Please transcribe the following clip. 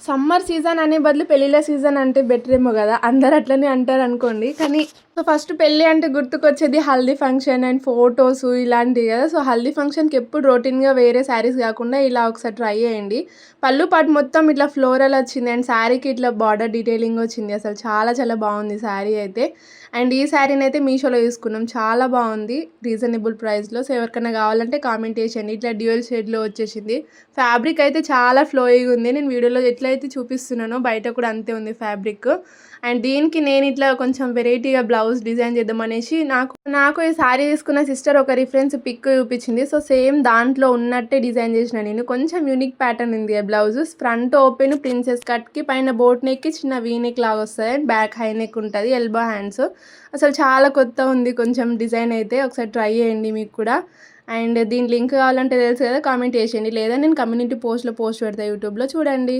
Summer season అనే బదులు పెళ్ళిళ్ళ సీజన్ అంటే బెటర్ ఏమో కదా, అందరు అట్లనే అంటారు అనుకోండి. కానీ సో ఫస్ట్ పెళ్ళి అంటే గుర్తుకొచ్చేది హల్దీ ఫంక్షన్ అండ్ ఫొటోస్ ఇలాంటివి కదా. సో హల్దీ ఫంక్షన్కి ఎప్పుడు రొటీన్గా వేరే శారీస్ కాకుండా ఇలా ఒకసారి ట్రై చేయండి. పళ్ళు పాటు మొత్తం ఇట్లా ఫ్లోరల్ వచ్చింది అండ్ శారీకి ఇట్లా బార్డర్ డీటెయిలింగ్ వచ్చింది. అసలు చాలా చాలా బాగుంది శారీ అయితే. అండ్ ఈ శారీని అయితే మీషోలో తీసుకున్నాం, చాలా బాగుంది రీజనబుల్ ప్రైస్లో. సో ఎవరికైనా కావాలంటే కామెంట్ చేయండి. ఇట్లా డ్యూయల్ షేడ్లో వచ్చేసింది. ఫ్యాబ్రిక్ అయితే చాలా ఫ్లోయిగా ఉంది. నేను వీడియోలో ఎట్లయితే చూపిస్తున్నానో బయట కూడా అంతే ఉంది ఫ్యాబ్రిక్. అండ్ దీనికి నేను ఇట్లా కొంచెం వెరైటీగా బ్లౌజ్ డిజైన్ చేద్దాం అనేసి నాకు ఈ శారీ తీసుకున్న సిస్టర్ ఒక రిఫరెన్స్ పిక్ చూపించింది. సో సేమ్ దాంట్లో ఉన్నట్టే డిజైన్ చేసిన నేను. కొంచెం యూనిక్ ప్యాటర్న్ ఉంది ఆ బ్లౌజ్. ఫ్రంట్ ఓపెన్ ప్రిన్సెస్ కట్కి, పైన బోట్ నెక్కి చిన్న వీ నెక్ లాగా వస్తుంది అండ్ బ్యాక్ హై నెక్ ఉంటుంది, ఎల్బో హ్యాండ్స్. అసలు చాలా కొత్త ఉంది కొంచెం డిజైన్ అయితే. ఒకసారి ట్రై చేయండి మీకు కూడా. అండ్ దీని లింక్ కావాలంటే తెలుసు కదా, కామెంట్ చేసేయండి. లేదా నేను కమ్యూనిటీ పోస్ట్లో పోస్ట్ పెడతాను యూట్యూబ్లో, చూడండి.